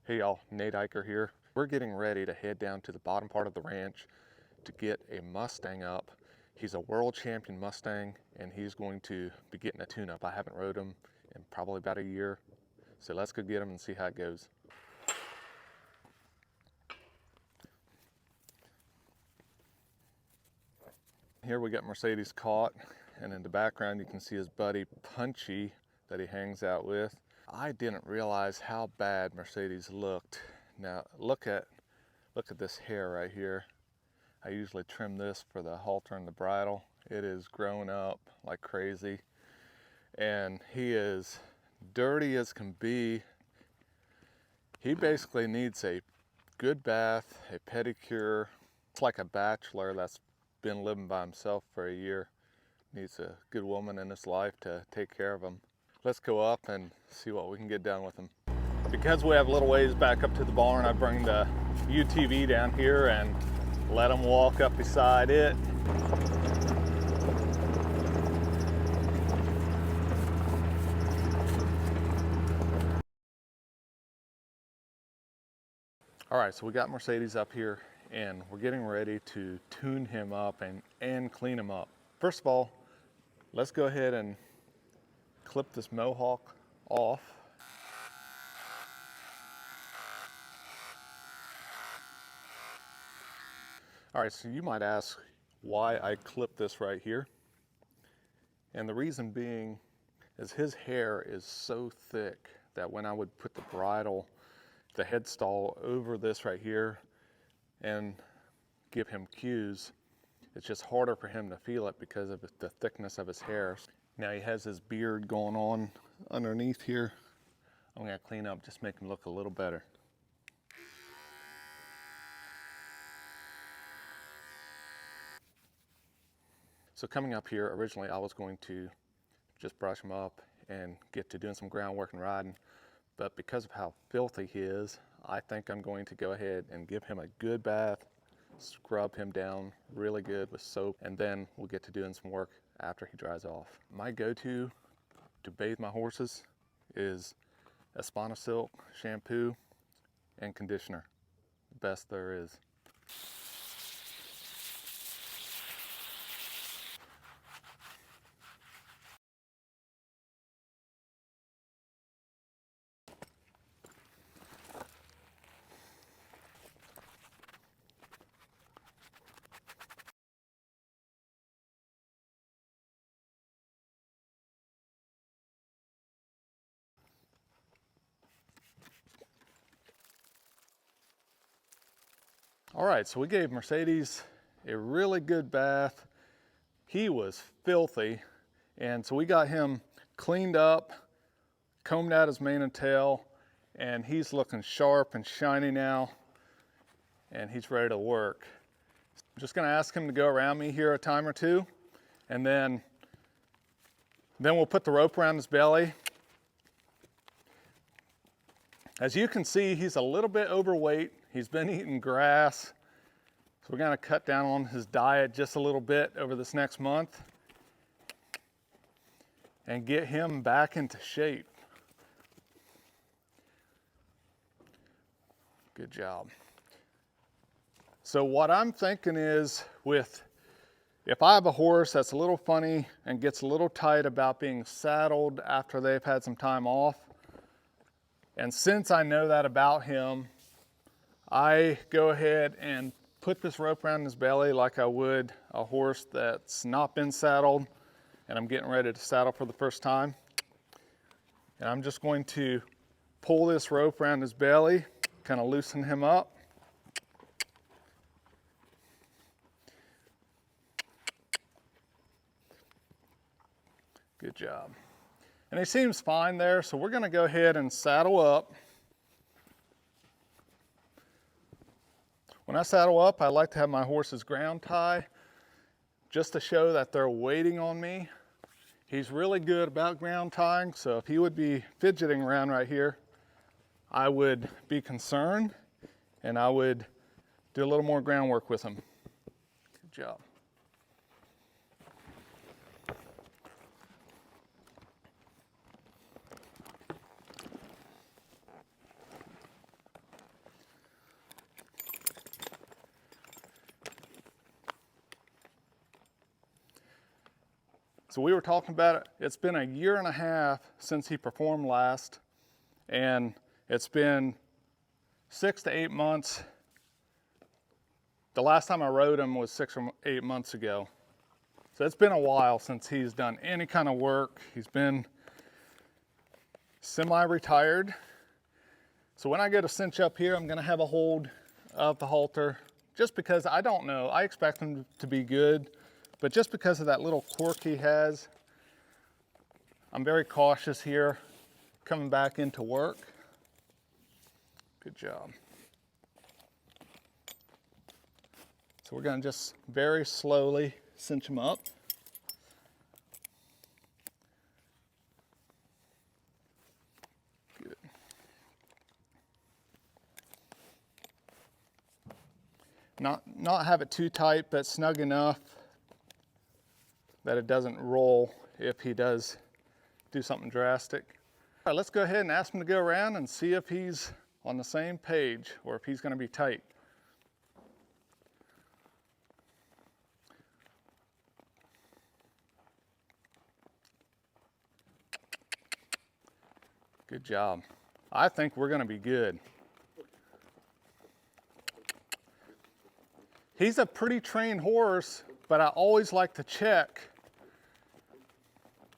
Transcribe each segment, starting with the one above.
Hey y'all, Nate Eicher here. We're getting ready to head down to the bottom part of the ranch to get a Mustang up. He's a world champion Mustang and he's going to be getting a tune-up. I haven't rode him in probably about a year. So let's go get him and see how it goes. Here we got Mercedes caught, and in the background you can see his buddy Punchy that he hangs out with. I didn't realize how bad Mercedes looked. Now look at this hair right here. I usually trim this for the halter and the bridle. It is growing up like crazy, and he is dirty as can be. He basically needs a good bath, a pedicure. It's like a bachelor that's been living by himself for a year. Needs a good woman in his life to take care of him. Let's go up and see what we can get done with him. Because we have a little ways back up to the barn, I bring the UTV down here and let him walk up beside it. All right, so we got Mercedes up here and we're getting ready to tune him up and clean him up. First of all, let's go ahead and clip this mohawk off. All right, so you might ask why I clip this right here. And the reason being is his hair is so thick that when I would put the bridle, the headstall over this right here and give him cues, it's just harder for him to feel it because of the thickness of his hair. Now he has his beard going on underneath here. I'm gonna clean up, just make him look a little better. So coming up here, originally I was going to just brush him up and get to doing some groundwork and riding, but because of how filthy he is, I think I'm going to go ahead and give him a good bath, scrub him down really good with soap, and then we'll get to doing some work after he dries off. My go-to to bathe my horses is Espana Silk shampoo and conditioner. The best there is. All right, so we gave Mercedes a really good bath. He was filthy, and so we got him cleaned up, combed out his mane and tail, and he's looking sharp and shiny now, and he's ready to work. I'm just gonna ask him to go around me here a time or two, and then we'll put the rope around his belly. As you can see, he's a little bit overweight. He's been eating grass. So we're gonna cut down on his diet just a little bit over this next month and get him back into shape. Good job. So what I'm thinking is, if I have a horse that's a little funny and gets a little tight about being saddled after they've had some time off, and since I know that about him, I go ahead and put this rope around his belly like I would a horse that's not been saddled and I'm getting ready to saddle for the first time. And I'm just going to pull this rope around his belly, kind of loosen him up. Good job. And he seems fine there, so we're gonna go ahead and saddle up. When I saddle up, I like to have my horses ground tie just to show that they're waiting on me. He's really good about ground tying, so if he would be fidgeting around right here, I would be concerned and I would do a little more groundwork with him. Good job. So we were talking about it. It's been a year and a half since he performed last, and it's been 6 to 8 months. The last time I rode him was 6 or 8 months ago. So it's been a while since he's done any kind of work. He's been semi-retired. So when I go to cinch up here, I'm gonna have a hold of the halter, just because I don't know. I expect him to be good, but just because of that little quirk he has, I'm very cautious here coming back into work. Good job. So we're gonna just very slowly cinch him up. Good. Not have it too tight, but snug enough that it doesn't roll if he does do something drastic. All right, let's go ahead and ask him to go around and see if he's on the same page or if he's gonna be tight. Good job. I think we're gonna be good. He's a pretty trained horse, but I always like to check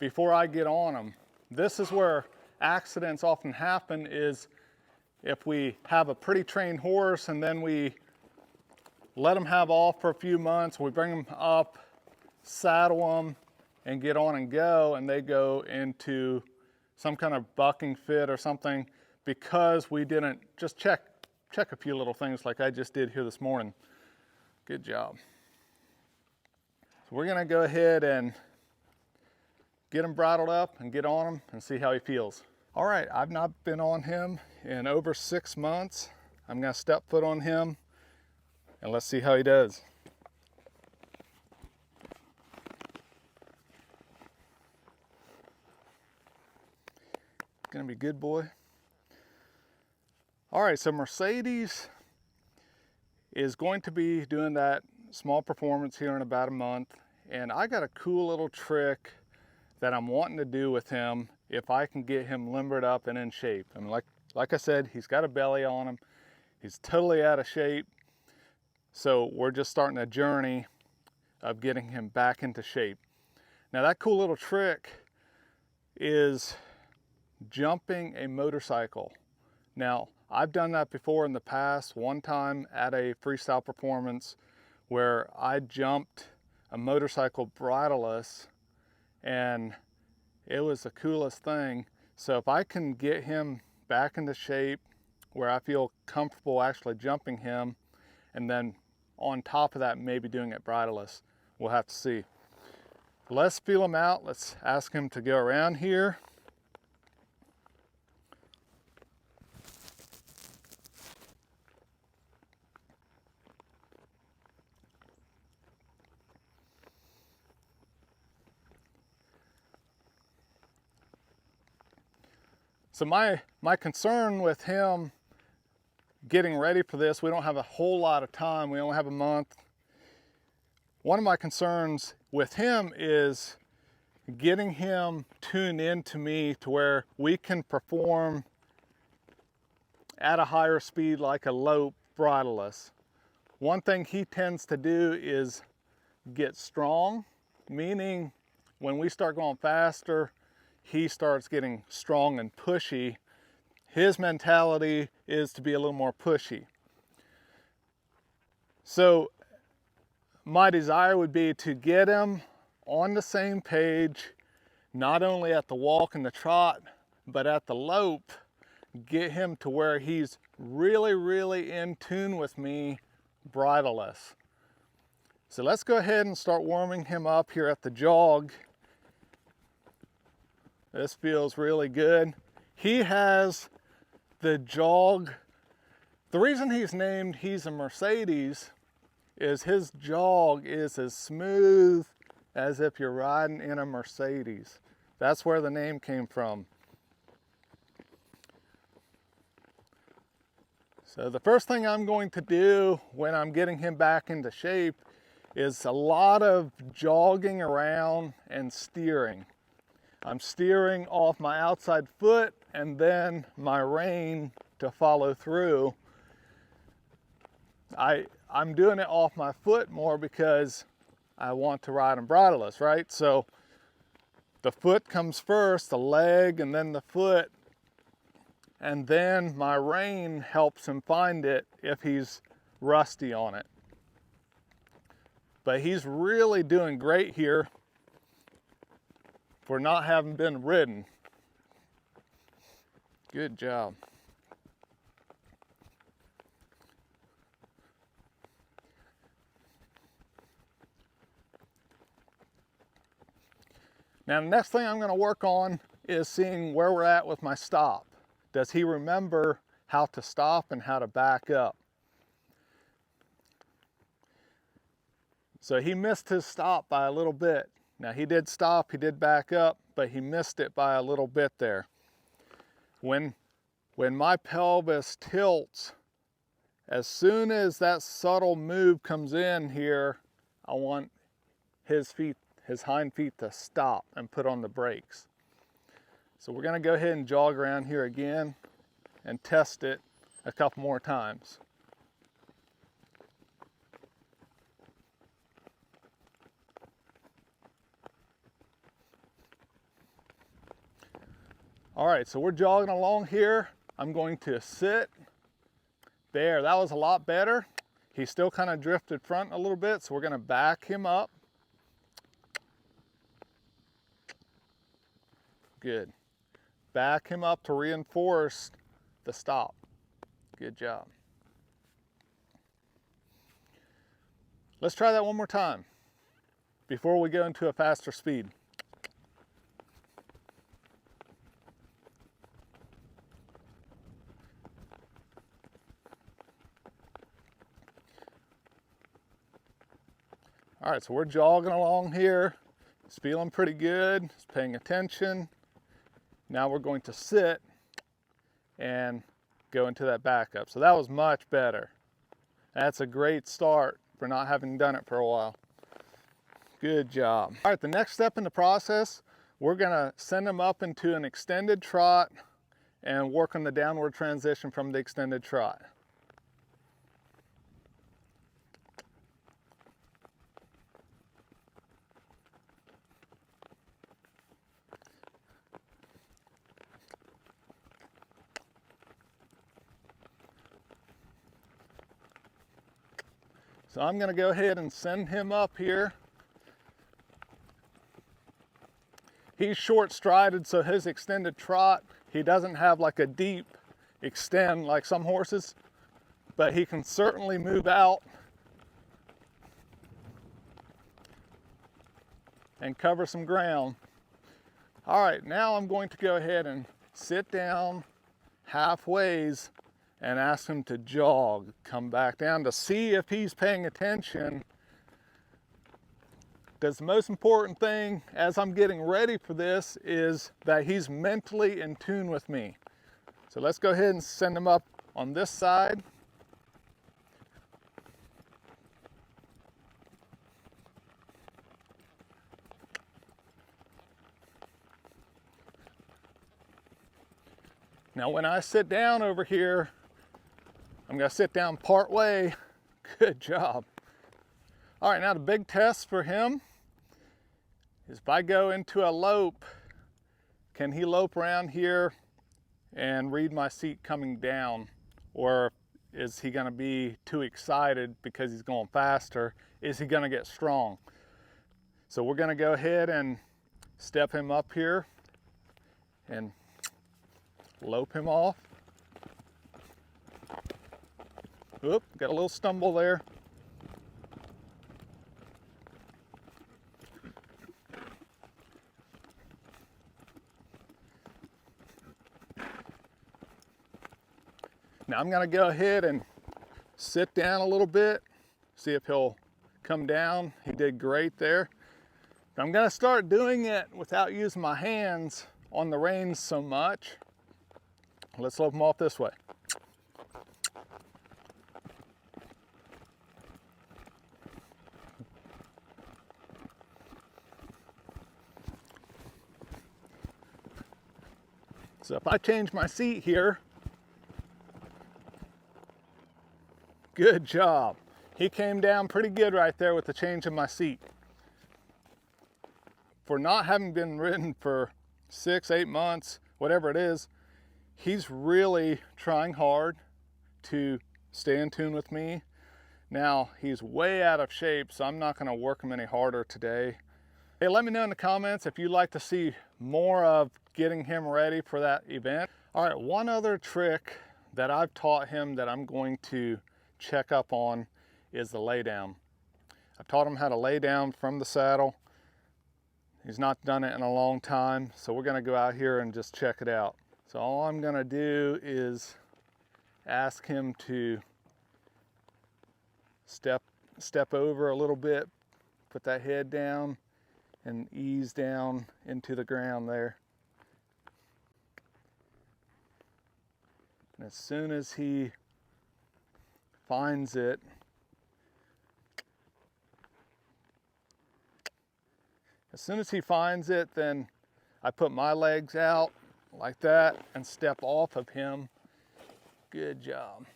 before I get on him. This is where accidents often happen, is if we have a pretty trained horse and then we let him have off for a few months, we bring him up, saddle them, and get on and go, and they go into some kind of bucking fit or something because we didn't just check a few little things like I just did here this morning. Good job. So we're gonna go ahead and get him bridled up and get on him and see how he feels. All right, I've not been on him in over 6 months. I'm gonna step foot on him and let's see how he does. Gonna be good, boy. All right, so Mercedes is going to be doing that small performance here in about a month, and I got a cool little trick that I'm wanting to do with him if I can get him limbered up and in shape. I mean, like I said, he's got a belly on him. He's totally out of shape. So we're just starting a journey of getting him back into shape. Now that cool little trick is jumping a motorcycle. Now, I've done that before in the past, one time at a freestyle performance where I jumped a motorcycle bridleless, and it was the coolest thing. So if I can get him back into shape where I feel comfortable actually jumping him, and then on top of that maybe doing it bridleless, we'll have to see. Let's feel him out. Let's ask him to go around here. So my concern with him getting ready for this, we don't have a whole lot of time. We only have a month. One of my concerns with him is getting him tuned into me to where we can perform at a higher speed like a lope bridleless. One thing he tends to do is get strong, meaning when we start going faster, he starts getting strong and pushy. His mentality is to be a little more pushy. So my desire would be to get him on the same page, not only at the walk and the trot, but at the lope, get him to where he's really, really in tune with me bridleless. So let's go ahead and start warming him up here at the jog. This feels really good. He has the jog. The reason he's named Heza Mercedes is his jog is as smooth as if you're riding in a Mercedes. That's where the name came from. So the first thing I'm going to do when I'm getting him back into shape is a lot of jogging around and steering. I'm steering off my outside foot and then my rein to follow through. I'm doing it off my foot more because I want to ride him bridleless, right? So the foot comes first, the leg, and then the foot, and then my rein helps him find it if he's rusty on it. But he's really doing great here for not having been ridden. Good job. Now the next thing I'm going to work on is seeing where we're at with my stop. Does he remember how to stop and how to back up? So he missed his stop by a little bit. Now he did stop, he did back up, but he missed it by a little bit there. When my pelvis tilts, as soon as that subtle move comes in here, I want his hind feet to stop and put on the brakes. So we're gonna go ahead and jog around here again and test it a couple more times. All right, so we're jogging along here. I'm going to sit there. That was a lot better. He still kind of drifted front a little bit, so we're gonna back him up. Good. Back him up to reinforce the stop. Good job. Let's try that one more time before we go into a faster speed. All right, so we're jogging along here. He's feeling pretty good. He's paying attention. Now we're going to sit and go into that backup. So that was much better. That's a great start for not having done it for a while. Good job. All right, the next step in the process, we're gonna send him up into an extended trot and work on the downward transition from the extended trot. So I'm going to go ahead and send him up here. He's short strided, so his extended trot, he doesn't have like a deep extend like some horses, but he can certainly move out and cover some ground. All right, now I'm going to go ahead and sit down halfways and ask him to jog, come back down to see if he's paying attention. Because the most important thing as I'm getting ready for this is that he's mentally in tune with me. So let's go ahead and send him up on this side. Now when I sit down over here, I'm gonna sit down part way. Good job. All right, now the big test for him is if I go into a lope, can he lope around here and read my seat coming down? Or is he gonna be too excited because he's going faster? Is he gonna get strong? So we're gonna go ahead and step him up here and lope him off. Oop, got a little stumble there. Now I'm gonna go ahead and sit down a little bit, see if he'll come down. He did great there. I'm gonna start doing it without using my hands on the reins so much. Let's lope him off this way. So if I change my seat here, good job. He came down pretty good right there with the change of my seat. For not having been ridden for 6, 8 months, whatever it is, he's really trying hard to stay in tune with me. Now, he's way out of shape, so I'm not gonna work him any harder today. Hey, let me know in the comments if you'd like to see more of getting him ready for that event. All right, one other trick that I've taught him that I'm going to check up on is the lay down. I've taught him how to lay down from the saddle. He's not done it in a long time, so we're gonna go out here and just check it out. So all I'm gonna do is ask him to step over a little bit, put that head down, and ease down into the ground there. And as soon as he finds it, then I put my legs out like that and step off of him. Good job.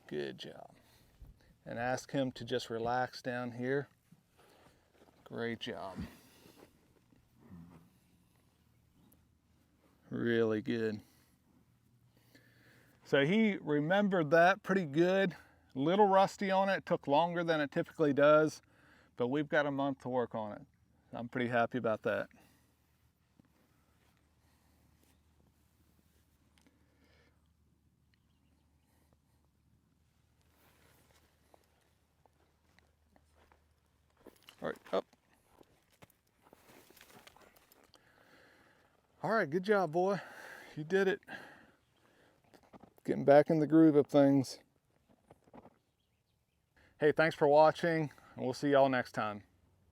Good job. And ask him to just relax down here. Great job. Really good. So he remembered that pretty good. A little rusty on it. Took longer than it typically does, but we've got a month to work on it. I'm pretty happy about that. All right, up. All right, good job, boy. You did it. Getting back in the groove of things. Hey, thanks for watching, and we'll see y'all next time.